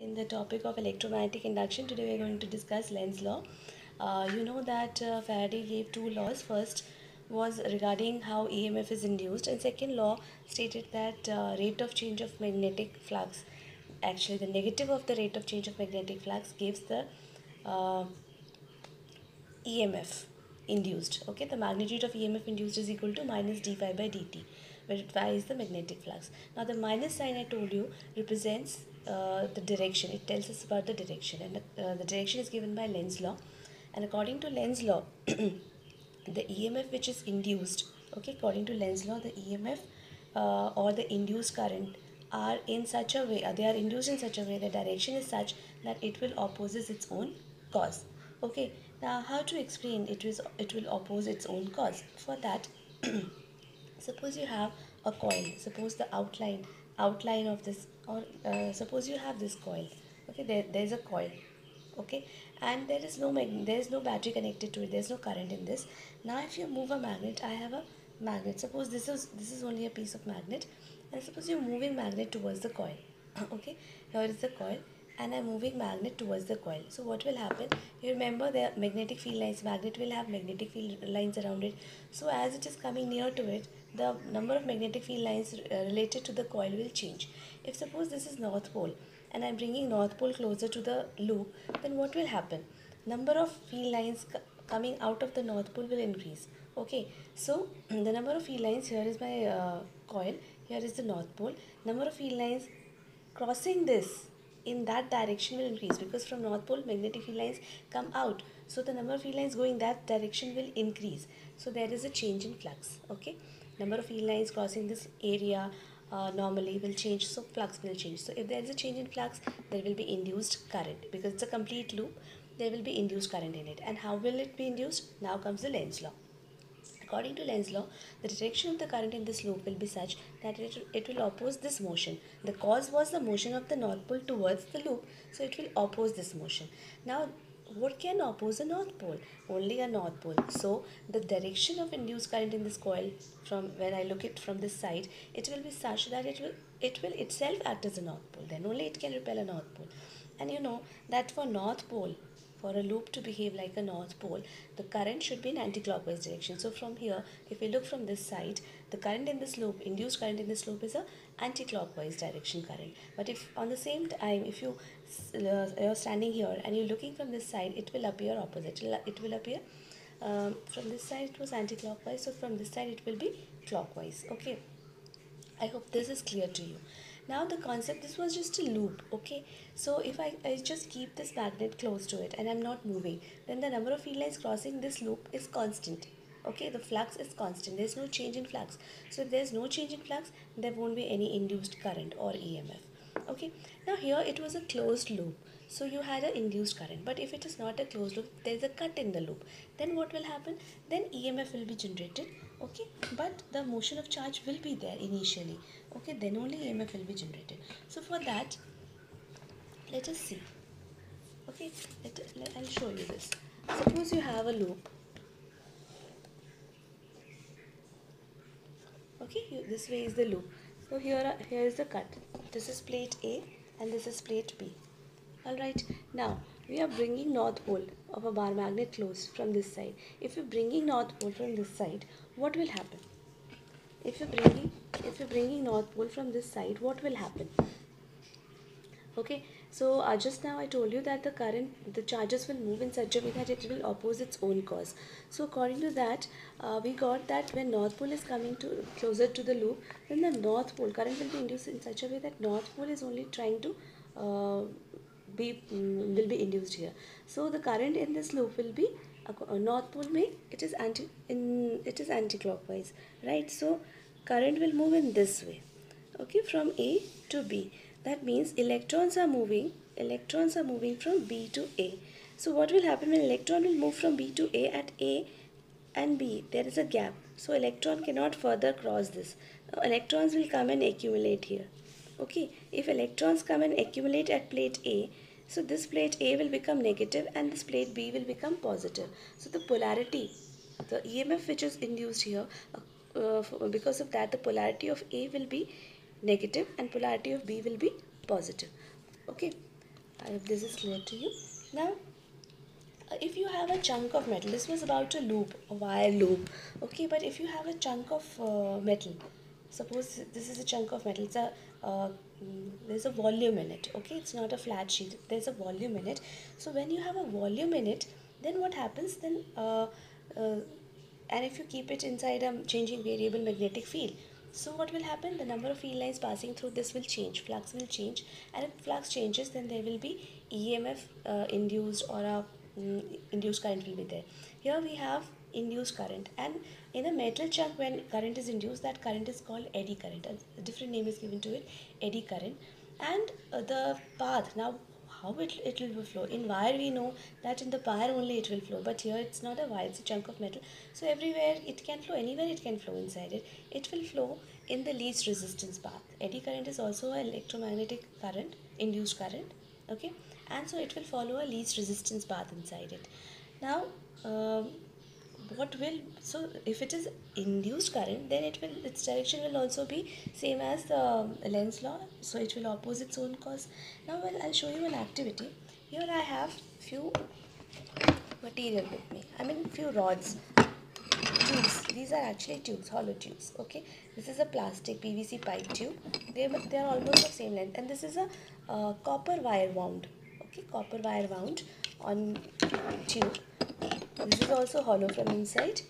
In the topic of electromagnetic induction, today we are going to discuss Lenz's law. You know that Faraday gave two laws. First was regarding how EMF is induced, and second law stated that rate of change of magnetic flux. Actually, the negative of the rate of change of magnetic flux gives the uh, EMF induced. Okay, the magnitude of EMF induced is equal to minus d phi by dt, where phi is the magnetic flux. Now, the minus sign I told you represents the direction. It tells us about the direction, and the direction is given by Lenz's law. And according to Lenz's law, the EMF which is induced, okay, according to Lenz's law, the EMF or the induced current are in such a way, they are induced in such a way, the direction is such that it will opposes its own cause. Okay, now how to explain it will oppose its own cause? For that, suppose you have a coil. Suppose the outline of this, or suppose you have this coil. Okay, there's a coil. Okay, and there is no battery connected to it. There's no current in this. Now if you move a magnet, I have a magnet. Suppose this is only a piece of magnet, and suppose you're moving magnet towards the coil. Okay, here is the coil, and I'm moving magnet towards the coil. So what will happen? You remember the magnetic field lines. Magnet will have magnetic field lines around it. So as it is coming near to it, the number of magnetic field lines related to the coil will change. If suppose this is North Pole, and I'm bringing North Pole closer to the loop, then what will happen? Number of field lines coming out of the North Pole will increase. Okay, so the number of field lines, here is my coil, here is the North Pole. Number of field lines crossing this in that direction will increase, because from North Pole magnetic field lines come out, so the number of field lines going that direction will increase. So there is a change in flux. Okay, number of field lines crossing this area normally will change, so flux will change. So if there is a change in flux, there will be induced current, because it's a complete loop. There will be induced current in it. And how will it be induced? Now comes the Lenz law. According to Lenz's law, the direction of the current in this loop will be such that it will oppose this motion. The cause was the motion of the North Pole towards the loop, so it will oppose this motion. Now, what can oppose a North Pole? Only a North Pole. So, the direction of induced current in this coil, from when I look it from this side, it will be such that it will itself act as a North Pole. Then only it can repel a North Pole. And you know that for North Pole, for a loop to behave like a North Pole, the current should be in anti-clockwise direction. So from here, if we look from this side, the current in this loop, induced current in this loop, is a anti-clockwise direction current. But if on the same time, if you're standing here and you're looking from this side, it will appear opposite. It will appear from this side it was anti-clockwise, so from this side it will be clockwise. Okay, I hope this is clear to you. Now the concept, this was just a loop. Okay, so if I just keep this magnet close to it and I'm not moving, then the number of field lines crossing this loop is constant. Okay, the flux is constant. There's no change in flux. So if there's no change in flux, there won't be any induced current or EMF. Okay, now here it was a closed loop, so you had an induced current. But if it is not a closed loop, there's a cut in the loop, then what will happen? Then EMF will be generated. Okay, but the motion of charge will be there initially. Okay, then only EMF will be generated. So for that, let us see. Okay, I'll show you this. Suppose you have a loop. Okay, this way is the loop. So here is the cut. This is plate A and this is plate B. Alright, now we are bringing North Pole of a bar magnet close from this side. If you're bringing North Pole from this side, what will happen? If you're bringing North Pole from this side, what will happen? Okay, so just now I told you that the charges will move in such a way that it will oppose its own cause. So according to that, we got that when North Pole is coming to closer to the loop, then the North Pole current will be induced in such a way that North Pole is only trying to will be induced here. So the current in this loop will be North Pole may it is anti-clockwise, right? So current will move in this way. Okay, from A to B. That means electrons are moving from B to A. So what will happen when electron will move from B to A? At A and B there is a gap, so electron cannot further cross this. Now electrons will come and accumulate here. Okay, if electrons come and accumulate at plate A, so this plate A will become negative and this plate B will become positive. So the polarity, the EMF which is induced here, because of that the polarity of A will be negative and polarity of B will be positive. Okay, I hope this is clear to you. Now, if you have a chunk of metal, this was about a loop, a wire loop, okay, but if you have a chunk of metal, suppose this is a chunk of metal, there's a volume in it, okay, it's not a flat sheet, there's a volume in it. So when you have a volume in it, then what happens then, and if you keep it inside a changing variable magnetic field, so what will happen, the number of field lines passing through this will change, flux will change, and if flux changes, then there will be EMF induced, or a induced current will be there. Here we have induced current, and in a metal chunk, when current is induced, that current is called eddy current. A different name is given to it, eddy current. And the path, now how it will flow, in wire we know that in the wire only it will flow, but here it's not a wire, it's a chunk of metal, so everywhere it can flow, anywhere it can flow inside it. It will flow in the least resistance path. Eddy current is also an electromagnetic current, induced current, okay, and so it will follow a least resistance path inside it. Now what will, so if it is induced current, then its direction will also be same as the Lenz law, so it will oppose its own cause. Now I'll show you an activity. Here I have few material with me, I mean few rods, tubes. These are actually tubes, hollow tubes, okay. This is a plastic PVC pipe tube. They are almost of same length, and this is a copper wire wound, okay, copper wire wound on tube. This is also hollow from inside,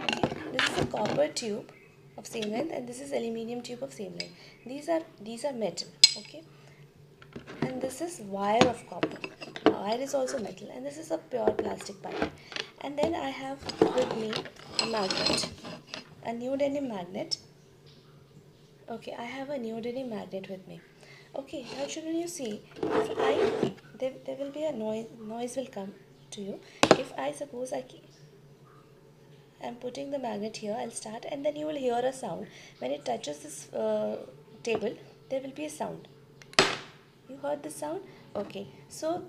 okay. This is a copper tube of same length, and this is aluminium tube of same length. These are metal, okay, and this is wire of copper. Wire is also metal, and this is a pure plastic pipe. And then I have with me a magnet, a neodymium magnet. Okay, I have a neodymium magnet with me. Okay, now children, you see, if there will be a noise will come to you. If I suppose I'm putting the magnet here, I'll start, and then you will hear a sound. When it touches this table, there will be a sound. You heard the sound? Okay, so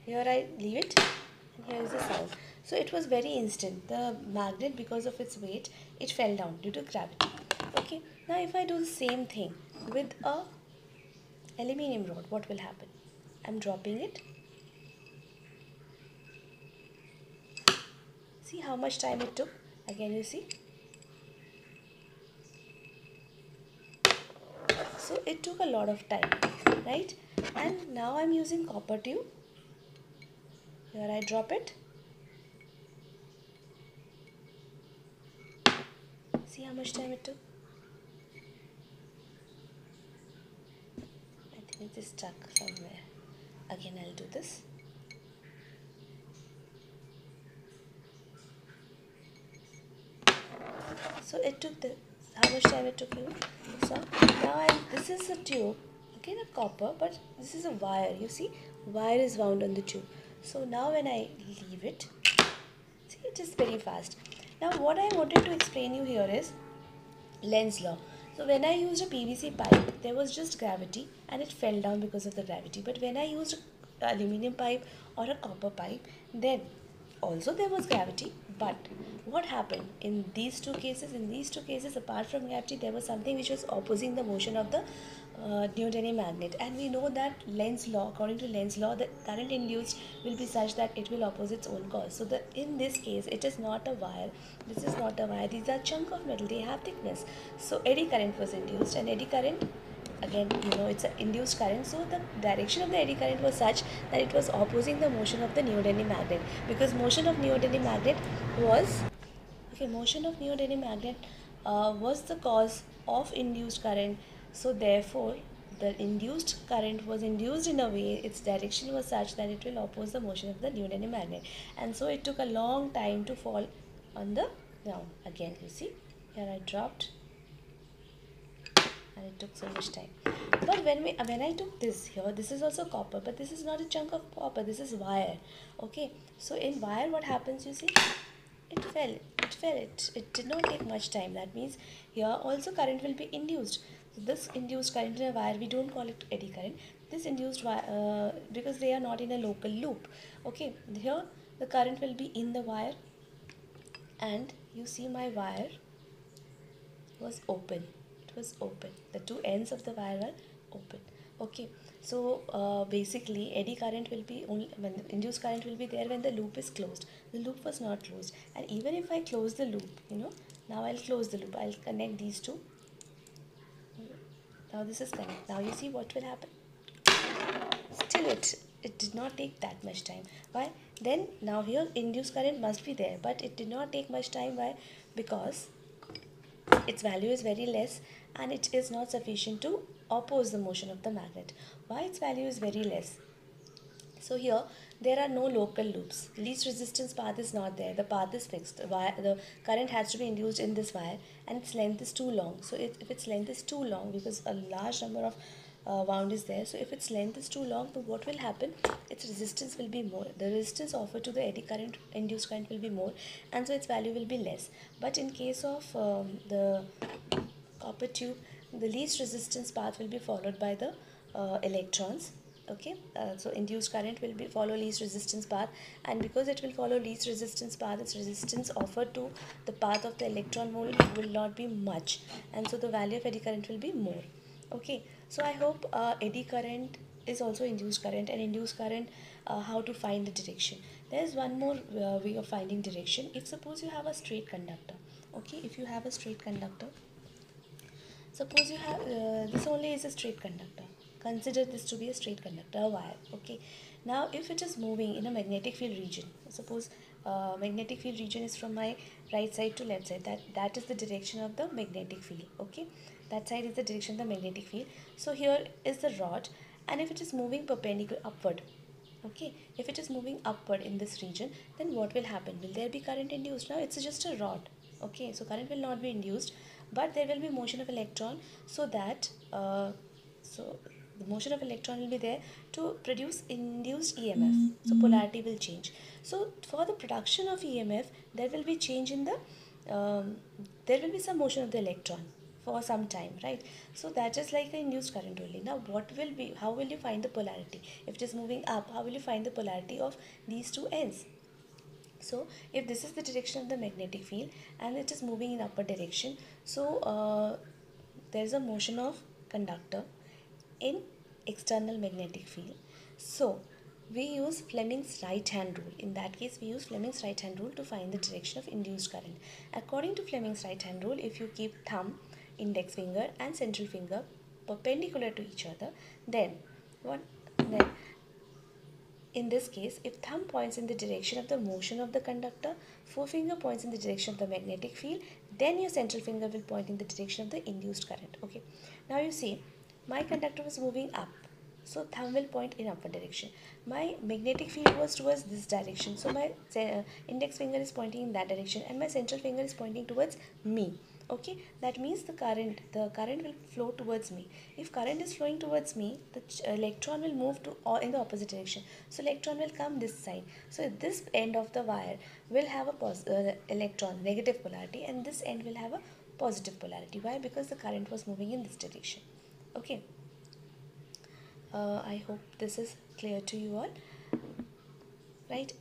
here I leave it, and here is the sound. So it was very instant. The magnet, because of its weight, it fell down due to gravity. Okay, now if I do the same thing with a aluminium rod, what will happen? I'm dropping it. See how much time it took? Again, you see. So it took a lot of time, right? And now I'm using copper tube. Here I drop it. See how much time it took? I think it is stuck somewhere. Again, I'll do this. So it took how much time it took you? So now this is a tube, again a copper, but this is a wire. You see, wire is wound on the tube. So now when I leave it, see, it is very fast. Now what I wanted to explain you here is Lenz law. So when I used a PVC pipe, there was just gravity and it fell down because of the gravity. But when I used an aluminium pipe or a copper pipe, then also there was gravity. But what happened in these two cases? In these two cases, apart from gravity, there was something which was opposing the motion of the neodymium magnet. And we know that Lenz law, according to Lenz law, the current induced will be such that it will oppose its own cause. So in this case, it is not a wire. This is not a wire. These are chunk of metal. They have thickness. So eddy current was induced, and eddy current, again, you know, it's an induced current. So the direction of the eddy current was such that it was opposing the motion of the neodymium magnet, because motion of neodymium magnet was was the cause of induced current. So therefore the induced current was induced in a way, its direction was such that it will oppose the motion of the neodymium magnet, and so it took a long time to fall on the ground. Again, you see, here I dropped and it took so much time. But when I took this here, this is also copper, but this is not a chunk of copper, this is wire. Okay, so in wire what happens, you see, it did not take much time. That means here also current will be induced. So this induced current in a wire, we don't call it eddy current. This induced wire, because they are not in a local loop. Okay, here the current will be in the wire, and you see my wire was open. It was open. The two ends of the wire were open. Okay, so basically eddy current will be only when the induced current will be there when the loop is closed. The loop was not closed, and even if I close the loop, now I'll close the loop. I'll connect these two. Now this is connect. Now you see what will happen. Still it did not take that much time. Why? Then now here induced current must be there, but it did not take much time. Why? Because its value is very less and it is not sufficient to oppose the motion of the magnet. Why its value is very less? So here there are no local loops. Least resistance path is not there. The path is fixed. The current has to be induced in this wire and its length is too long. So if its length is too long, because a large number of wound is there, so if its length is too long, then what will happen? Its resistance will be more. The resistance offered to the eddy current, induced current, will be more, and so its value will be less. But in case of the copper tube, the least resistance path will be followed by the electrons. Okay, so induced current will be follow least resistance path, and because it will follow least resistance path, its resistance offered to the path of the electron will not be much, and so the value of eddy current will be more. Okay, so I hope eddy current is also induced current, and induced current, how to find the direction. There is one more way of finding direction. If suppose you have a straight conductor, okay, if you have a straight conductor, suppose you have this only is a straight conductor. Consider this to be a straight conductor, a wire. Okay. Now, if it is moving in a magnetic field region, suppose magnetic field region is from my right side to left side. That is the direction of the magnetic field. Okay. That side is the direction of the magnetic field. So here is the rod, and if it is moving perpendicular upward, okay, if it is moving upward in this region, then what will happen? Will there be current induced? Now it's just a rod. Okay, so current will not be induced, but there will be motion of electron, so that so the motion of electron will be there to produce induced EMF. So polarity will change. So for the production of EMF, there will be change in the there will be some motion of the electron for some time, right? So that is like an induced current only. Now what will be, how will you find the polarity? If it is moving up, how will you find the polarity of these two ends? So if this is the direction of the magnetic field and it is moving in upward direction, so there is a motion of conductor in external magnetic field. So we use Fleming's right hand rule. In that case, we use Fleming's right hand rule to find the direction of induced current. According to Fleming's right hand rule, if you keep thumb, index finger and central finger perpendicular to each other, then what then in this case, if thumb points in the direction of the motion of the conductor, forefinger points in the direction of the magnetic field, then your central finger will point in the direction of the induced current. Okay. Now you see, my conductor was moving up, so thumb will point in upward direction. My magnetic field was towards this direction, so my index finger is pointing in that direction, and my central finger is pointing towards me. Okay, that means the current will flow towards me. If current is flowing towards me, the electron will move to or in the opposite direction, so electron will come this side. So this end of the wire will have a electron negative polarity, and this end will have a positive polarity. Why? Because the current was moving in this direction. Okay, I hope this is clear to you all, right?